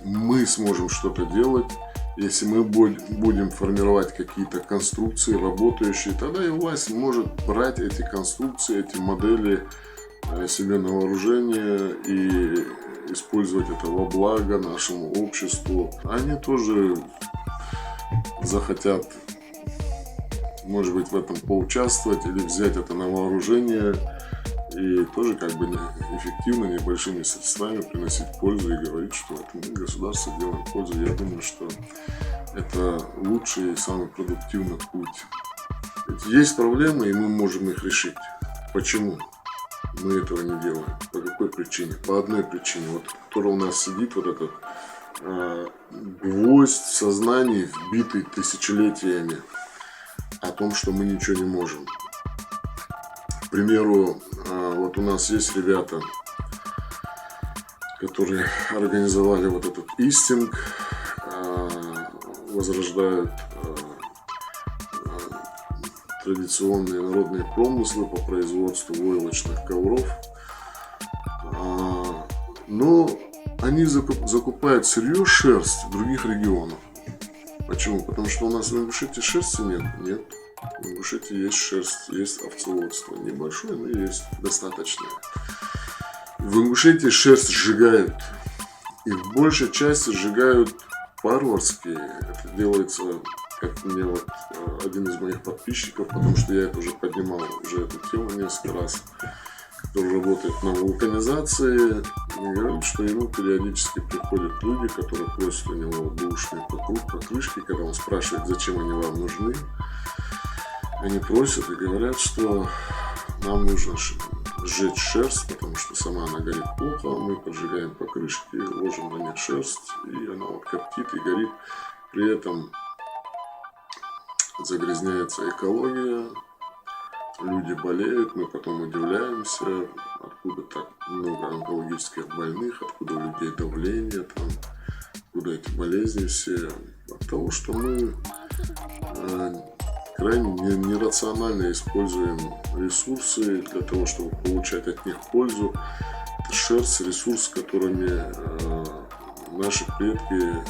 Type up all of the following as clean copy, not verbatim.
Мы сможем что-то делать, если мы будем формировать какие-то конструкции работающие, тогда и власть может брать эти конструкции, эти модели себе на вооружение и использовать это во благо нашему обществу. Они тоже захотят, может быть, в этом поучаствовать или взять это на вооружение и тоже как бы эффективно, небольшими средствами приносить пользу и говорить, что это мы, государство, делаем пользу. Я думаю, что это лучший и самый продуктивный путь. Ведь есть проблемы, и мы можем их решить. Почему мы этого не делаем? По какой причине? По одной причине, вот, которая у нас сидит, вот этот гвоздь в сознании, вбитый тысячелетиями, о том, что мы ничего не можем. К примеру, вот у нас есть ребята, которые организовали вот этот истинг, возрождают традиционные народные промыслы по производству войлочных ковров. Но они закупают сырье, шерсть в других регионах. Почему? Потому что у нас в Ингушетии шерсти нет. Нет. В Ингушетии есть шерсть, есть овцеводство. Небольшое, но есть достаточное. В Ингушетии шерсть сжигают. И в большей части сжигают по-варварски. Это делается, как мне вот один из моих подписчиков, потому что я это уже поднимал, уже эту тему несколько раз, который работает на вулканизации, говорит, что ему периодически приходят люди, которые просят у него бэушные покрышки, когда он спрашивает, зачем они вам нужны. Они просят и говорят, что нам нужно сжечь шерсть, потому что сама она горит плохо, мы поджигаем покрышки, ложим на них шерсть, и она вот коптит и горит. При этом загрязняется экология, люди болеют, мы потом удивляемся, откуда так много онкологических больных, откуда у людей давление, там, откуда эти болезни все. От того, что мы крайне нерационально используем ресурсы для того, чтобы получать от них пользу. Это шерсть, ресурс, которыми наши предки,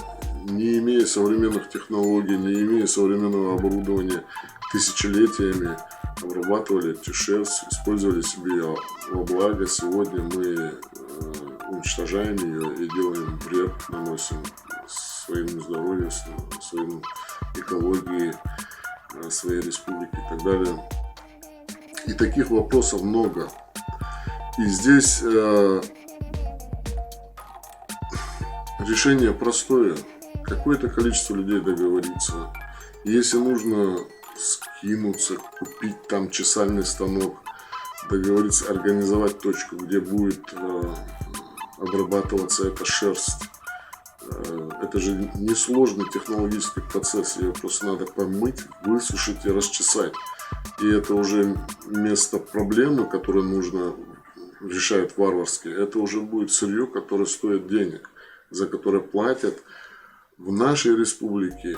не имея современных технологий, не имея современного оборудования, тысячелетиями обрабатывали эту шерсть, использовали себе во благо. Сегодня мы уничтожаем ее и делаем вред, наносим своему здоровью, своему экологии, своей республики и так далее. И таких вопросов много. И здесь решение простое. Какое-то количество людей договорится. Если нужно скинуться, купить там чесальный станок, договориться, организовать точку, где будет обрабатываться эта шерсть. Это же несложный технологический процесс, ее просто надо помыть, высушить и расчесать. И это уже вместо проблемы, которую нужно решать варварски, это уже будет сырье, которое стоит денег, за которое платят в нашей республике.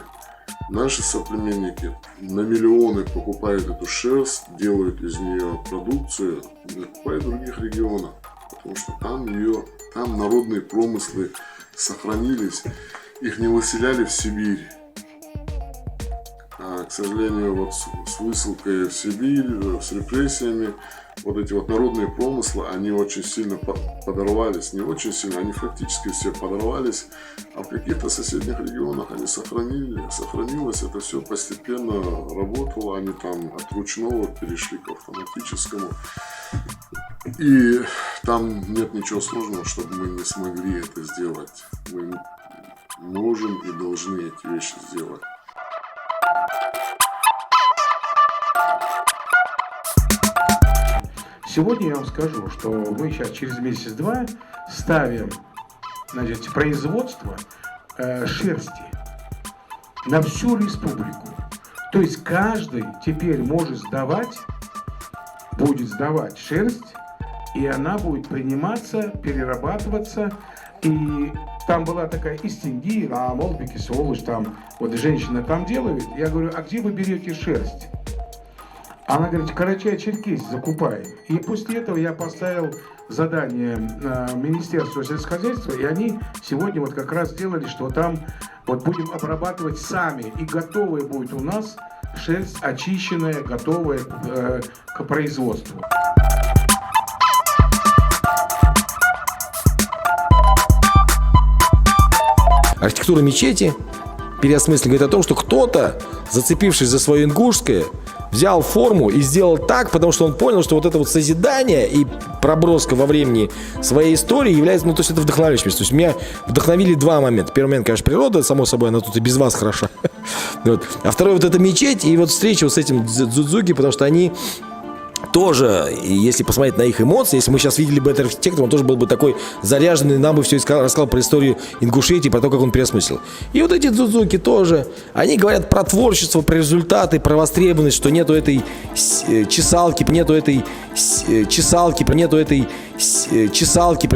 Наши соплеменники на миллионы покупают эту шерсть, делают из нее продукцию, покупают в других регионах, потому что там народные промыслы сохранились, их не выселяли в Сибирь. А, к сожалению, вот с высылкой в Сибирь, с репрессиями, вот эти вот народные промыслы, они очень сильно подорвались. Не очень сильно, они фактически все подорвались, а в каких-то соседних регионах они сохранилось. Это все постепенно работало, они там от ручного перешли к автоматическому. И там нет ничего сложного, чтобы мы не смогли это сделать. Мы можем и должны эти вещи сделать. Сегодня я вам скажу, что мы сейчас через месяц-два ставим, значит, производство шерсти на всю республику. То есть каждый теперь будет сдавать шерсть, и она будет приниматься, перерабатываться. И там была такая истинги, а молбики, сволочь, там, вот женщина там делает. Я говорю, а где вы берете шерсть? Она говорит, Карачаево-Черкесии закупаем. И после этого я поставил задание Министерству сельскохозяйства, и они сегодня вот как раз сделали, что там вот будем обрабатывать сами, и готовая будет у нас шерсть очищенная, готовая к производству. Архитектура мечети переосмысленно говорит о том, что кто-то, зацепившись за свое ингушское, взял форму и сделал так, потому что он понял, что вот это вот созидание и проброска во времени своей истории является, ну, то есть это вдохновляющим. То есть меня вдохновили два момента. Первый момент, конечно, природа, само собой, она тут и без вас хороша. Вот. А второй вот эта мечеть и вот встреча вот с этим дзудзуки, потому что они тоже, если посмотреть на их эмоции, если мы сейчас видели бы этого архитектора, он тоже был бы такой заряженный, нам бы все рассказал про историю Ингушетии, про то, как он переосмыслил. И вот эти дзудзуки тоже, они говорят про творчество, про результаты, про востребованность, что нету этой чесалки, нету этой чесалки, нету этой чесалки.